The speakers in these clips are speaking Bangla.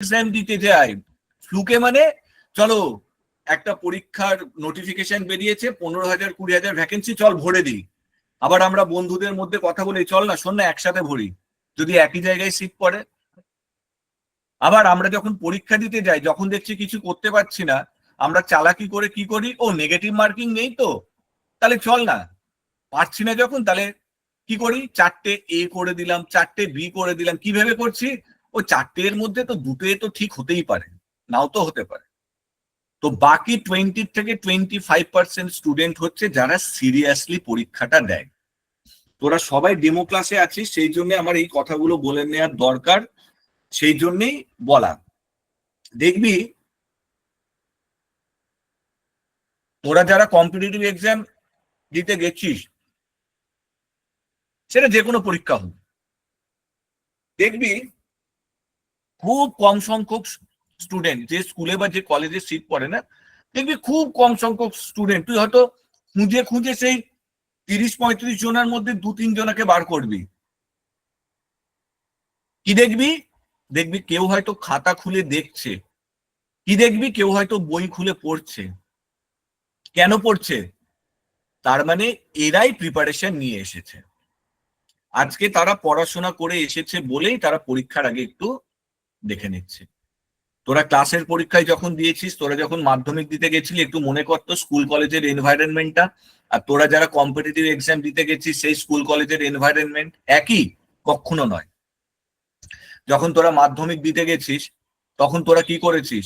এক্সাম দিতে যাই ফ্লুকে, মানে চলো একটা পরীক্ষার নোটিফিকেশন বেরিয়েছে, 15,000 20,000 ভ্যাকেন্সি, চল ভরে দিই। আবার আমরা বন্ধুদের মধ্যে কথা বলি, চল না শোন না একসাথে ভরি, যদি একই জায়গায় সিট পড়ে। আবার আমরা যখন পরীক্ষা দিতে যাই, যখন দেখছি কিছু করতে পারছি না, আমরা চালাকি করে কি করি, ও নেগেটিভ মার্কিং নেই তো, তাহলে চল না, পারছি না যখন, তাহলে কি করি, 4টে এ করে দিলাম, 4টে বি করে দিলাম। কি ভেবে করছি, ও 4টের মধ্যে তো 2টে তো ঠিক হতেই পারে, নাও তো হতে পারে। তো বাকি 20 থেকে 25% স্টুডেন্ট হচ্ছে যারা সিরিয়াসলি পরীক্ষাটা দেয়। তোরা সবাই ডেমো ক্লাসে আছিস, সেই জন্য আমার এই কথাগুলো বলে নেওয়ার দরকার, সেই জন্যই বলা। দেখবি তোরা যারা কম্পিটিটিভ এক্সাম দিতে গেছিস, সেটা যে কোনো পরীক্ষা হোক, দেখবি খুব কম সংখ্যক স্টুডেন্ট যে স্কুলে বা যে কলেজে সিট পড়ে না, দেখবি খুব কম সংখ্যক স্টুডেন্ট, তুই হয়তো খুঁজে খুঁজে সেই 30-35 জনের মধ্যে 2-3 জনকে বার করবি। কি দেখবি, দেখবি কেউ হয়তো খাতা খুলে দেখছে, কি দেখবি কেউ হয়তো বই খুলে পড়ছে। কেন পড়ছে, তার মানে এরাই প্রিপারেশন নিয়ে এসেছে, আজকে তারা পড়াশোনা করে এসেছে বলেই তারা পরীক্ষার আগে একটু দেখে নিচ্ছে। তোরা ক্লাসের পরীক্ষায় যখন দিয়েছিস, তোরা যখন মাধ্যমিক দিতে গেছিলি, একটু মনে করতো স্কুল কলেজের এনভায়রনমেন্টটা, আর তোরা যারা কম্পিটিটিভ এক্সাম দিতে গেছিস সেই স্কুল কলেজের এনভায়রনমেন্ট একই? কখনো নয়। যখন তোরা মাধ্যমিক দিতে গেছিস, তখন তোরা কি করেছিস,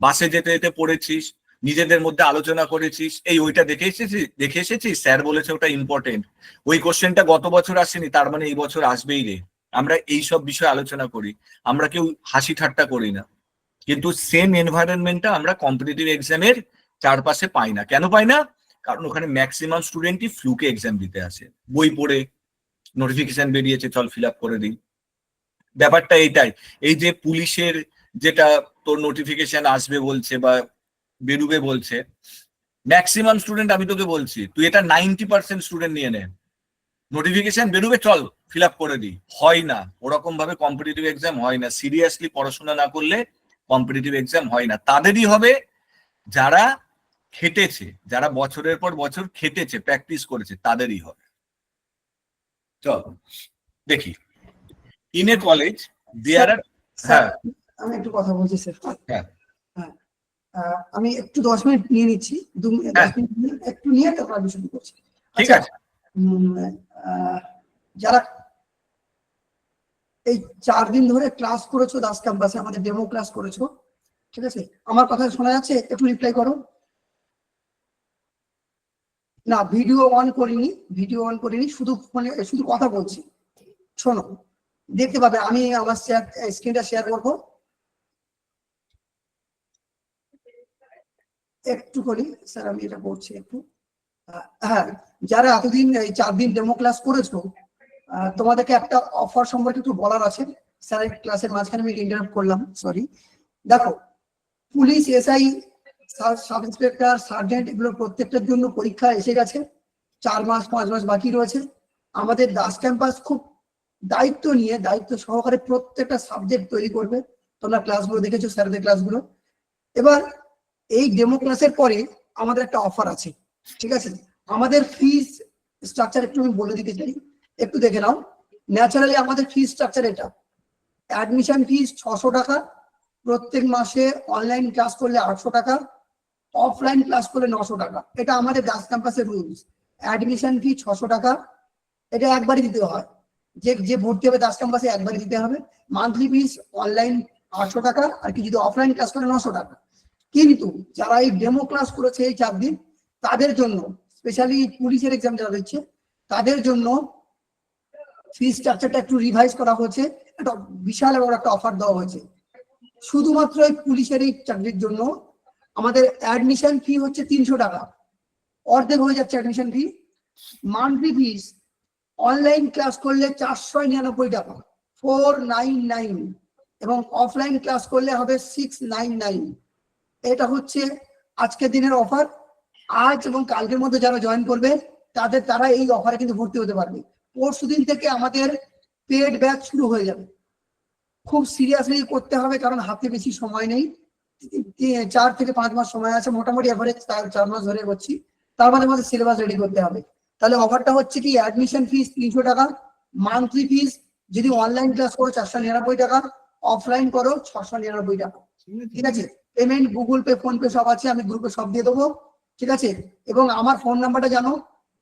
বাসে যেতে যেতে পড়েছিস, নিজেদের মধ্যে আলোচনা করেছিস, এই ওইটা দেখে এসেছিস, স্যার বলেছে ওটা ইম্পর্টেন্ট, ওই কোশ্চেনটা গত বছর আসেনি, তার মানে এই বছর আসবেই রে। আমরা এই সব বিষয়ে আলোচনা করি, আমরা কেউ হাসি ঠাট্টা করি না। কিন্তু সেম এনভায়রনমেন্টটা আমরা কম্পিটিটিভ এক্সামের চারপাশে পাই না। কেন পাই না, কারণ ওখানে ম্যাক্সিমাম স্টুডেন্টই ফ্লুকে এক্সাম দিতে আসে, বই পড়ে নোটিফিকেশন বেরিয়েছে চল ফিল আপ করে দিই, ব্যাপারটা এইটাই। এই যে পুলিশের যেটা তোর নোটিফিকেশন আসবে বলছে বা বেরুবে বলছে, ম্যাক্সিমাম স্টুডেন্ট, আমি তোকে বলছি তুই এটা 90% স্টুডেন্ট নিয়ে নে, নোটিফিকেশন বেরোবে চল ফিল আপ করে দিই, হয় না ওরকম ভাবে কম্পিটিটিভ এক্সাম হয় না। সিরিয়াসলি পড়াশোনা না করলে কম্পিটিটিভ এক্সাম হয় না। তাদেরই হবে যারা খেটেছে, যারা বছরের পর বছর খেটেছে, প্র্যাকটিস করেছে, তাদেরই হবে। চল দেখি, ইন এ কলেজ দেয়ার আর, হ্যাঁ আমি একটু কথা বলছি স্যার। হ্যাঁ হ্যাঁ, আমি একটু 10 মিনিট নিয়ে নিচ্ছি, 10 মিনিট একটু নিয়ে তারপর আমি শুরু করছি। ঠিক আছে। যারা এই 4 দিন ধরে ক্লাস করেছো দাস ক্যাম্পাসে, আমাদের ডেমো ক্লাস করেছো, ঠিক আছে, আমার কথা শোনা যাচ্ছে? একটু রিপ্লাই করো। না, ভিডিও অন করিনি, শুধু ফোনে শুধু কথা বলছি। শোনো, দেখতে পাবে, আমি আমার স্ক্রিনটা শেয়ার করবো একটু করি স্যার, আমি এটা করছি একটু। হ্যাঁ, যারা এতদিন এই 4 দিন ডেমো ক্লাস করেছো, তোমাদেরকে একটা অফার সম্পর্কে একটু বলার আছে। স্যার ক্লাসের মাঝখানে আমি ইন্টারাপ্ট করলাম, সরি। দেখো, police, SI, sub inspector, sergeant, এগুলো প্রত্যেকটার জন্য পরীক্ষা এসে গেছে, 4-5 মাস বাকি রয়েছে। আমাদের দাস ক্যাম্পাস খুব দায়িত্ব সহকারে প্রত্যেকটা সাবজেক্ট তৈরি করবে। তোমরা ক্লাসগুলো দেখেছো, স্যারদের ক্লাসগুলো। এবার এই ডেমো ক্লাসের পরে আমাদের একটা অফার আছে, ঠিক আছে। আমাদের ফিস স্ট্রাকচার একটু আমি বলে দিতে চাই, একটু দেখে নাও। ন্যাচারালি আমাদের ফিস স্ট্রাকচার এটা: অ্যাডমিশন ফিস 600 টাকা, প্রত্যেক মাসে অনলাইন ক্লাস করলে 800 টাকা, অফলাইন ক্লাস করলে 900 টাকা। এটা আমাদের দাস ক্যাম্পাসের রুলস। অ্যাডমিশন ফি 600 টাকা, এটা একবারই দিতে হয়, যে ভর্তি হবে দাস ক্যাম্পাসে একবারই দিতে হবে। মান্থলি ফিস অনলাইন 800 টাকা, আর কি যদি অফলাইন ক্লাস করে 900 টাকা। কিন্তু যারা এই ডেমো ক্লাস করেছে এই 4 দিন, তাদের জন্য, স্পেশালি পুলিশের এক্সাম যারা দিচ্ছে, তাদের জন্য ফি স্ট্রাকচারটা একটু রিভাইজ করা হয়েছে, একটা বিশাল বড় একটা অফার দেওয়া হয়েছে শুধুমাত্র এই পুলিশের এই চাকরির জন্য। আমাদের অ্যাডমিশন ফি হচ্ছে 300 টাকা, অর্ধেক হয়ে যাচ্ছে অ্যাডমিশন ফি। মান্থলি ফিস অনলাইন ক্লাস করলে 499 টাকা, 499, এবং অফলাইন ক্লাস করলে হবে 699। এটা হচ্ছে আজকের দিনের অফার। আজ এবং কালকের মধ্যে যারা জয়েন করবে তারা এই অফারে কিন্তু ভর্তি হতে পারবে। পরশু দিন থেকে আমাদের পেড ব্যাচ শুরু হয়ে যাবে। খুব সিরিয়াসলি করতে হবে, কারণ হাতে বেশি সময় নেই, 4 থেকে 5 মাস সময় আছে, মোটামুটি এভারেজ 4 মাস ধরে করছি। তার মধ্যে আমাদের সিলেবাস রেডি করতে হবে। তাহলে অফারটা হচ্ছে কি, অ্যাডমিশন ফিস 300 টাকা, মান্থলি ফিস যদি অনলাইন ক্লাস করো 499 টাকা, অফলাইন করো 699 টাকা। ঠিক আছে, payment Google pay, phone pay সব আছে, আমি গ্রুপে সব দিয়ে দেবো। ঠিক আছে, এবং আমার ফোন নাম্বারটা জানো,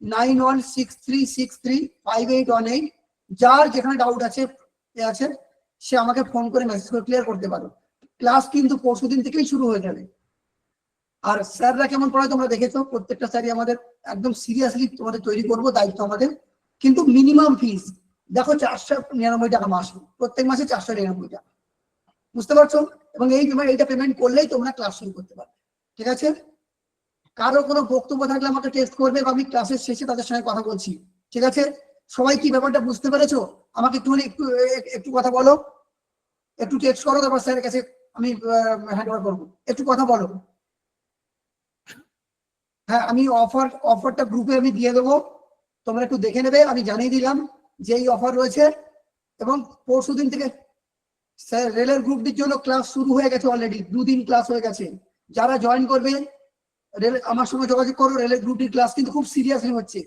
9163635818। যার যেখানে ডাউট আছে সে আমাকে ফোন করে মেসেজ করে ক্লিয়ার করতে পারো। ক্লাস কিন্তু পরশুদিন থেকেই শুরু হয়ে যাবে। আর স্যাররা কেমন পড়ায় তোমরা দেখেছো, প্রত্যেকটা স্যারই আমাদের একদম সিরিয়াসলি তোমাদের তৈরি করবো, দায়িত্ব আমাদের। কিন্তু মিনিমাম ফিস দেখো 499 টাকা মাসে, প্রত্যেক মাসে 499 টাকা, বুঝতে পারছো? এবং এইটা পেমেন্ট করলেই তোমরা ক্লাস শুরু করতে পারবে। ঠিক আছে, কারো কোনো বক্তব্য থাকলে আমাকে টেক্সট করবে, বা আমি ক্লাসের শেষে তাদের সঙ্গে কথা বলছি। ঠিক আছে, সবাই কি ব্যাপারটা বুঝতে পেরেছো? আমাকে একটু কথা বলো, একটু টেক্সট করো, তারপর স্যারের কাছে আমি হ্যান্ড ওভার করবো। একটু কথা বলো। হ্যাঁ, আমি অফারটা গ্রুপে আমি দিয়ে দেবো, তোমরা একটু দেখে নেবে। আমি জানিয়ে দিলাম যে এই অফার রয়েছে, এবং পরশুদিন থেকে স্যার রেলের গ্রুপটির জন্য ক্লাস শুরু হয়ে গেছে, অলরেডি 2 দিন ক্লাস হয়ে গেছে। যারা জয়েন করবে রেল আমার সঙ্গে যোগাযোগ করো, রেলের গ্রুপটির ক্লাস কিন্তু খুব সিরিয়াসলি হচ্ছে,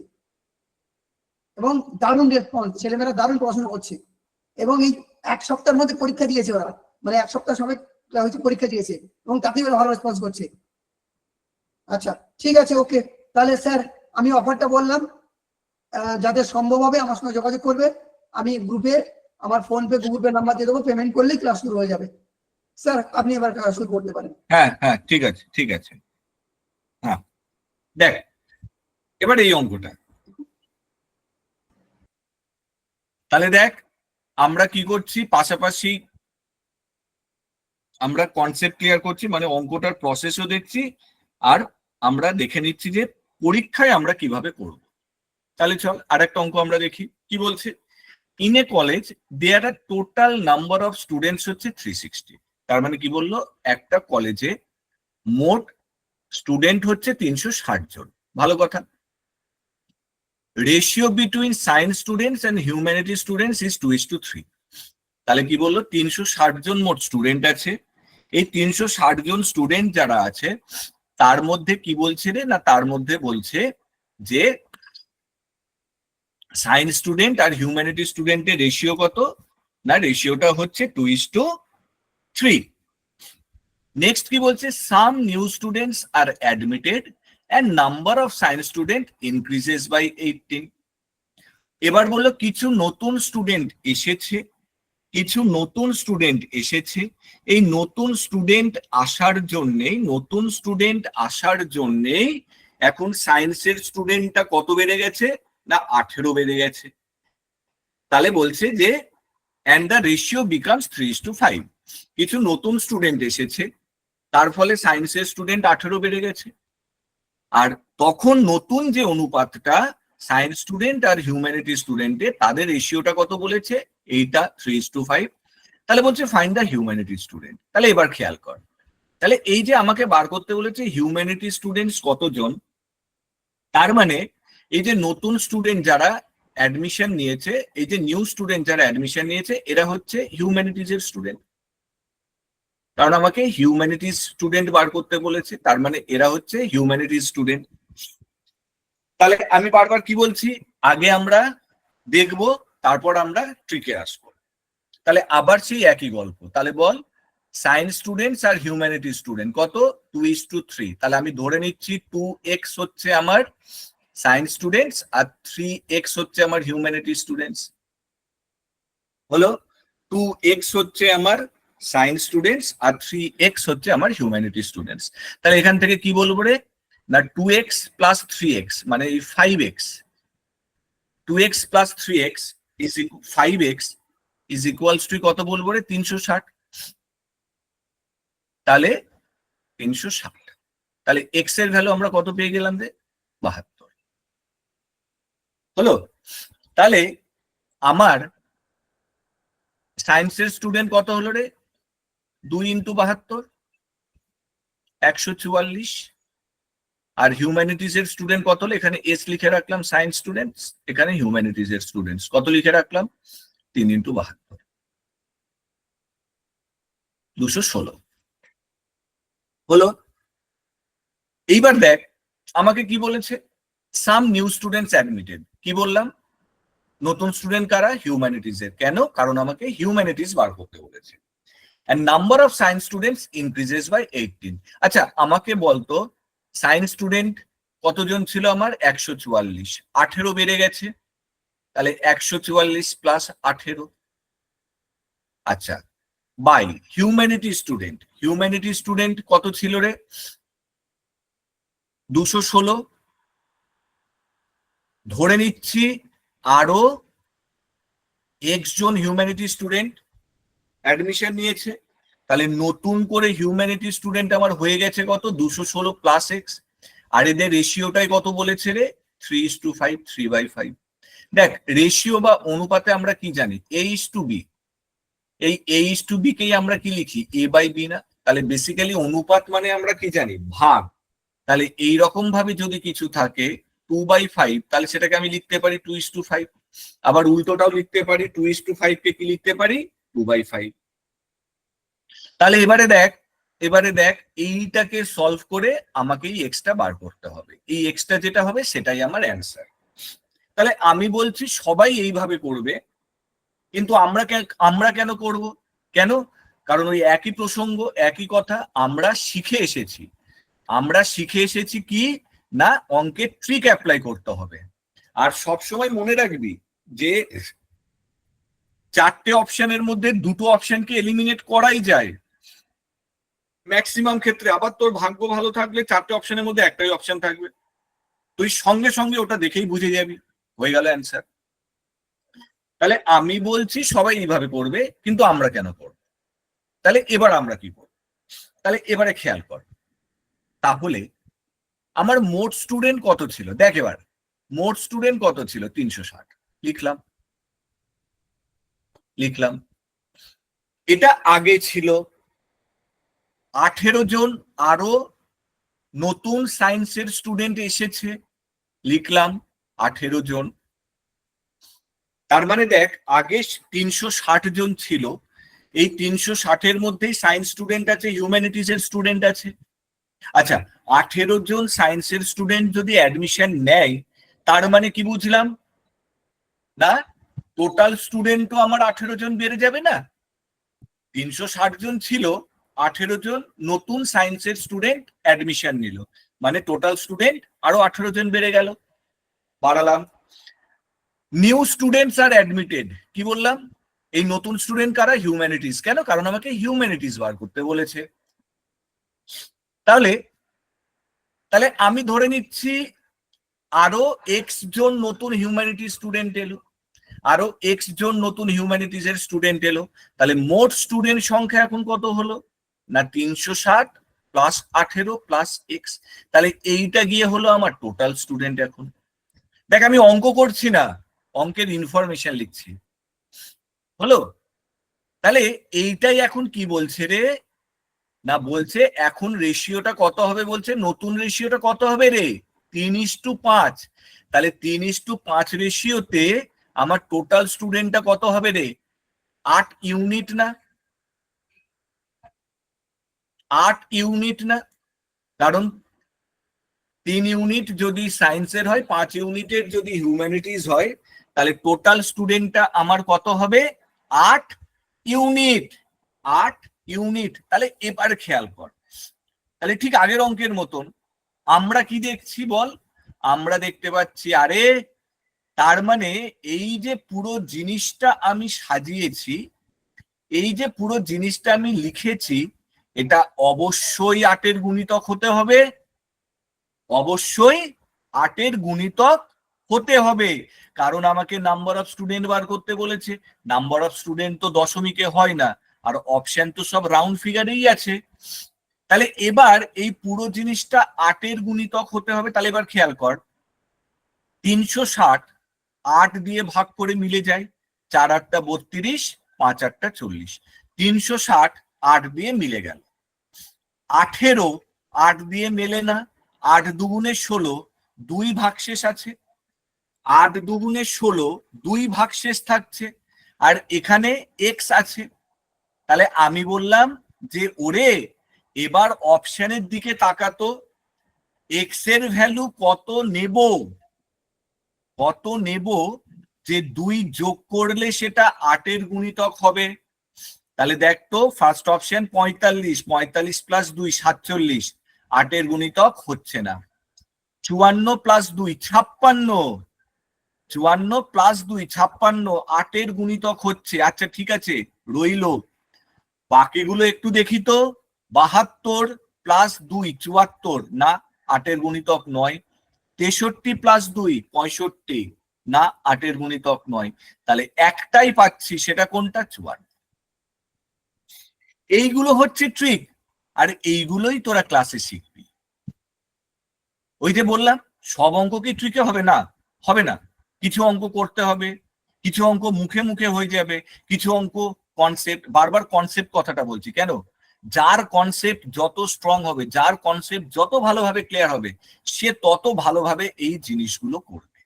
এবং দারুণ রেসপন্স, ছেলেমেয়েরা দারুণ পড়াশোনা করছে। এবং এই 1 সপ্তাহের মধ্যে পরীক্ষা দিয়েছে ওরা, মানে 1 সপ্তাহ সময় হচ্ছে পরীক্ষা দিয়েছে, এবং তাতেই ওরা ভালো রেসপন্স করছে। আচ্ছা, ঠিক আছে, ওকে। তাহলে স্যার আমি অফারটা বললাম, যাদের সম্ভব হবে আমার সঙ্গে যোগাযোগ করবে। আমি গ্রুপে আমার phone pay, Google pay number দিয়ে দেবো, পেমেন্ট করলেই ক্লাস শুরু হয়ে যাবে। স্যার আপনি এবার শুরু করতে পারেন। হ্যাঁ হ্যাঁ, ঠিক আছে ঠিক আছে। হ্যাঁ, দেখ এবার এই অঙ্কটা, তাহলে দেখ আমরা কি করছি, পাশাপাশি আমরা কনসেপ্ট ক্লিয়ার করছি, মানে অঙ্কটার প্রসেসও দেখছি, আর আমরা দেখে নিচ্ছি যে পরীক্ষায় আমরা কিভাবে করব। তাহলে চল আর একটা অঙ্ক আমরা দেখি কি বলছে। In a college there are total number of students হচ্ছে 360। তার মানে কি বললো, একটা কলেজে মোট স্টুডেন্ট হচ্ছে 360 জন। ভালো কথা। Ratio between science students and humanity students is 2:3। তাহলে কি বললো, 360 জন মোট স্টুডেন্ট আছে। এই 360 জন স্টুডেন্ট যারা আছে তার মধ্যে কি বলছে রে, না তার মধ্যে বলছে যে সায়েন্স স্টুডেন্ট আর হিউম্যানিটি স্টুডেন্টের রেশিও কত, না রেশিওটা হচ্ছে 2:3। নেক্সট কি বলছে, some new students are admitted and number of science student increases by 18। এবার বললো কিছু নতুন স্টুডেন্ট এসেছে, কিছু নতুন স্টুডেন্ট এসেছে। এই নতুন স্টুডেন্ট আসার জন্যেই এখন সায়েন্সের স্টুডেন্টটা কত বেড়ে গেছে, না 18 বেড়ে গেছে। তাহলে বলছে যে and the ratio becomes 3:5। কিছু নতুন স্টুডেন্ট এসেছে, তার ফলে সায়েন্সের স্টুডেন্ট 18 বেড়ে গেছে। আর তখন নতুন যে অনুপাতটা সায়েন্স স্টুডেন্ট আর হিউম্যানিটি স্টুডেন্টের, তাদের রেশিওটা কত বলেছে, এইটা 3:5। তাহলে বলছে ফাইন্ড দ্য হিউম্যানিটি স্টুডেন্ট। তাহলে এবার খেয়াল কর, তাহলে এই যে আমাকে বার করতে বলেছে হিউম্যানিটি স্টুডেন্টস কতজন, তার মানে এই যে নতুন স্টুডেন্ট যারা অ্যাডমিশন নিয়েছে, এই যে নিউ স্টুডেন্ট যারা অ্যাডমিশন নিয়েছে, এরা হচ্ছে হিউম্যানিটিজ এর স্টুডেন্ট, কারণ আমাকে হিউম্যানিটিজ স্টুডেন্ট বার করতে বলেছে, তার মানে এরা হচ্ছে হিউম্যানিটিজ স্টুডেন্ট। তাহলে আমি বারবার কি বলছি, আগে আমরা দেখব তারপর আমরা ট্রিকে আসবো। তাহলে আবার সেই একই গল্প, তাহলে বল science students are humanity student কত, 2:3। তাহলে আমি ধরে নিচ্ছি 2x হচ্ছে আমার সায়েন্স স্টুডেন্টস আর 3x হচ্ছে আমার হিউম্যানিটি স্টুডেন্টস। হলো 2x হচ্ছে আমার সায়েন্স স্টুডেন্টস আর 3x হচ্ছে আমার হিউম্যানিটি স্টুডেন্টস। তাহলে এখান থেকে কি বলবো রে, না 2x প্লাস 3x মানে এই 5x, 2x plus 3x is 5x is equals to কত বলবো রে, 360। তাহলে 360, তাহলে x এর ভ্যালু আমরা কত পেয়ে গেলাম রে, 72। হলো, তাহলে আমার সায়েন্সের স্টুডেন্ট কত হলো রে, 2 × 72 144। আর হিউম্যানিটিজ এর স্টুডেন্ট কত হলো, এখানে এস লিখে রাখলাম সায়েন্স স্টুডেন্টস, এখানে হিউম্যানিটিজ এর স্টুডেন্টস কত লিখে রাখলাম, 3 × 72। 216 হলো। এইবার দেখ আমাকে কি বলেছে, সাম নিউ স্টুডেন্টস অ্যাডমিটেড। কি বললাম, নতুন স্টুডেন্ট কারা, হিউম্যানিটিজ এর। কেন, কারণ আমাকে হিউম্যানিটিজ বার করতে বলেছে। and number of science students increases by 18। আচ্ছা আমাকে বলতো সায়েন্স স্টুডেন্ট কতজন ছিল আমার, 144, 18 বেড়ে গেছে, তাহলে 144 প্লাস 18। আচ্ছা by humanity student, humanity student কত ছিল রে, 216। ধরে নিচ্ছি আরো এক্স জন হিউম্যানিটি স্টুডেন্ট অ্যাডমিশন নিয়েছে, তাহলে নতুন করে হিউম্যানিটি স্টুডেন্ট আমার হয়ে গেছে কত, 216 প্লাস এক্স। আর এদের রেশিওটাই কত বলেছে রে, 3:5, 3/5। দেখ রেশিও বা অনুপাতে আমরা কি জানি, A:B। এই A:B কেই আমরা কি লিখি, A/B না? তাহলে বেসিক্যালি অনুপাত মানে আমরা কি জানি, ভাগ। তাহলে এইরকম ভাবে যদি কিছু থাকে 2/5, তাহলে সেটাকে আমি লিখতে পারি 2:5। আবার উল্টোটাও লিখতে পারি, 2:5 কে কি লিখতে পারি, 2/5। তাহলে এবারে দেখ এইটাকে সলভ করে আমাকে এই এক্সটা বার করতে হবে। এই এক্সটা যেটা হবে সেটাই আমার অ্যান্সার। তাহলে আমি বলছি সবাই এইভাবে করবে, কিন্তু আমরা কেন করব, কেন, কারণ ওই একই প্রসঙ্গ একই কথা আমরা শিখে এসেছি কি না, অঙ্কের ট্রিক অ্যাপ্লাই করতে হবে। আর সব সময় মনে রাখবি যে 4টে অপশনের মধ্যে 2টো অপশনকে এলিমিনেট করাই যায় ম্যাক্সিমাম ক্ষেত্রে। আবার তোর ভাগ্য ভালো থাকলে 4টে অপশনের মধ্যে একটাই অপশন থাকবে, তুই সঙ্গে সঙ্গে ওটা দেখেই বুঝে যাবি, হয়ে গেল অ্যান্সার। তাহলে আমি বলছি সবাই এইভাবে করবে, কিন্তু আমরা কেন করব? তাহলে এবার আমরা কি করব, তাহলে এবারে খেয়াল কর। তাহলে আমার মোট স্টুডেন্ট কত ছিল, দেখ এবার মোট স্টুডেন্ট কত ছিল, 360। লিখলাম। এটা আগে ছিল 18 জন আরো নতুন সায়েন্সের স্টুডেন্ট এসেছে, লিখলাম 18 জন। তার মানে দেখ আগে 360 জন ছিল, এই 360-এর মধ্যেই সায়েন্স স্টুডেন্ট আছে, হিউম্যানিটিজ এর স্টুডেন্ট আছে। আচ্ছা 18 জন সায়েন্সের স্টুডেন্ট যদি অ্যাডমিশন নেয়, তার মানে কি বুঝলাম না, টোটাল স্টুডেন্টও আমার 18 জন বেড়ে যাবে না? 360 জন ছিল, 18 জন নতুন সায়েন্সের স্টুডেন্ট অ্যাডমিশন নিল, মানে টোটাল স্টুডেন্ট আরো 18 জন বেড়ে গেল, বাড়ালাম। নিউ স্টুডেন্টস আর অ্যাডমিটেড, কি বললাম, এই নতুন স্টুডেন্ট কারা, হিউম্যানিটিজ। কেন, কারণ আমাকে হিউম্যানিটিজ বার করতে বলেছে। তাহলে আমি ধরে নিচ্ছি আরো এক্স জন নতুন হিউম্যানিটিজ স্টুডেন্ট এলো, আরো এক্স জন নতুন হিউম্যানিটিজ এর স্টুডেন্ট এলো। তাহলে মোট স্টুডেন্ট সংখ্যা এখন কত হলো না, 360 প্লাস 18 প্লাস এক্স। তাহলে এইটা গিয়ে হলো আমার টোটাল স্টুডেন্ট। এখন দেখ আমি অঙ্ক করছি না, অঙ্কের ইনফরমেশন লিখছি, হলো। তাহলে এইটাই এখন কি বলছে রে, না বলছে এখন রেশিওটা কত হবে, বলছে নতুন রেশিওটা কত হবে রে, 3:5। তাহলে 3:5 রেশিওতে আমার টোটাল স্টুডেন্টটা কত হবে রে, 8 ইউনিট না, 8 ইউনিট না? কারণ 3 ইউনিট যদি সায়েন্সের হয়, 5 ইউনিটের যদি হিউম্যানিটিজ হয়, তাহলে টোটাল স্টুডেন্টটা আমার কত হবে, 8 ইউনিট। 8 ইউনিট। তাহলে এবার খেয়াল কর, তাহলে ঠিক আগের অঙ্কের মতন আমরা কি দেখছি বল, আমরা দেখতে পাচ্ছি আরে তার মানে এই যে পুরো জিনিসটা আমি সাজিয়েছি, এই যে পুরো জিনিসটা আমি লিখেছি, এটা অবশ্যই 8-এর গুণিতক হতে হবে, অবশ্যই 8-এর গুণিতক হতে হবে। কারণ আমাকে নাম্বার অফ স্টুডেন্ট বার করতে বলেছে, নাম্বার অফ স্টুডেন্ট তো দশমিকে হয় না, আর অপশন তো সব রাউন্ড ফিগারেই আছে। তাহলে এবার এই পুরো জিনিসটা 8-এর গুণিতক হতে হবে। তাহলে এবার খেয়াল কর, 360 8 দিয়ে ভাগ করে মিলে যায়, 4 8 32, 5 8 40। 360 8 দিয়ে মিলে গেল। 18 8 দিয়ে মেলে না, 8 দুগুণে 16, 2 ভাগশেষ আছে, 8 দুগুণে 16, 2 ভাগশেষ থাকছে, আর এখানে এক্স আছে। তাহলে আমি বললাম যে ওরে এবার অপশনের দিকে তাকাতো, এক্স এর ভ্যালু কত নেব যে 2 যোগ করলে সেটা 8 এর গুণিতক হবে। তাহলে দেখতো ফার্স্ট অপশন 45, 45 প্লাস 2 47, 8 এর গুণিতক হচ্ছে না। 54 প্লাস 2 56, 54 প্লাস 2 56, 8 এর গুণিতক হচ্ছে। আচ্ছা ঠিক আছে, রইলো। বাকিগুলো একটু দেখি তো। 72 প্লাস 2 74, না 8 এর গুণিতক নয়। 63 প্লাস 2 65, না 8 এর গুণিতক নয়। তাহলে একটাই পাচ্ছি, সেটা কোনটা? 54। এইগুলো হচ্ছে ট্রিক, আর এইগুলোই তোরা ক্লাসে শিখবি। ওই যে বললাম, সব অঙ্ক কি ট্রিকে হবে না? হবে না। কিছু অঙ্ক করতে হবে, কিছু অঙ্ক মুখে মুখে হয়ে যাবে, কিছু অঙ্ক কনসেপ্ট। বারবার কনসেপ্ট কথাটা বলছি কেন? যার কনসেপ্ট যত স্ট্রং হবে, যার কনসেপ্ট যত ভালোভাবে ক্লিয়ার হবে, সে তত ভালোভাবে এই জিনিসগুলো করবে।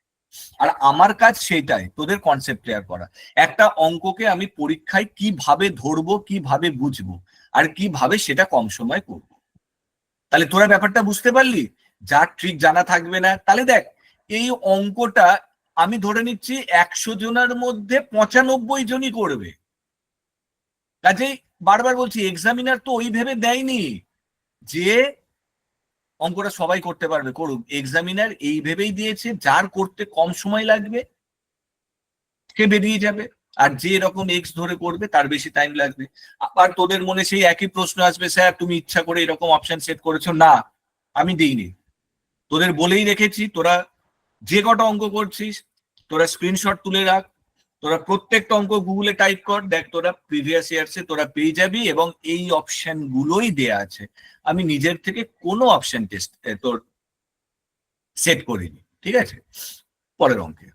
আর আমার কাজ সেটাই, তোদের কনসেপ্ট ক্লিয়ার করা। একটা অঙ্ককে আমি পরীক্ষায় কিভাবে ধরবো, কিভাবে বুঝবো, আর কিভাবে সেটা কম সময় করব। তাহলে তোরা ব্যাপারটা বুঝতে পারলি? যার ট্রিক জানা থাকবে না, তাহলে দেখ এই অঙ্কটা আমি ধরে নিচ্ছি 100 জনের মধ্যে 95 জনই করবে। কাজেই বারবার বলছি, এক্সামিনার তো ওই ভেবে দেয়নি যে অঙ্কটা সবাই করতে পারবে, করুক। এক্সামিনার এই ভেবেই দিয়েছে যার করতে কম সময় লাগবে সে বেরিয়ে যাবে, আর যে এরকম এক্স ধরে করবে তার বেশি টাইম লাগবে। আবার তোদের মনে সেই একই প্রশ্ন আসবে, স্যার তুমি ইচ্ছা করে এরকম অপশন সেট করেছো। না, আমি দিইনি, তোদের বলেই রেখেছি। তোরা যে কটা অঙ্ক করছিস তোরা স্ক্রিনশট তুলে রাখ, তোরা প্রত্যেকটা অঙ্ক গুগলে টাইপ কর, দেখ তোরা প্রিভিয়াস ইয়ার্সে তোরা পেয়ে যাবি, এবং এই অপশন গুলোই দেয়া আছে। আমি নিজের থেকে কোনো অপশন টেস্ট তোর সেট করিনি। ঠিক আছে, পরের অঙ্কে।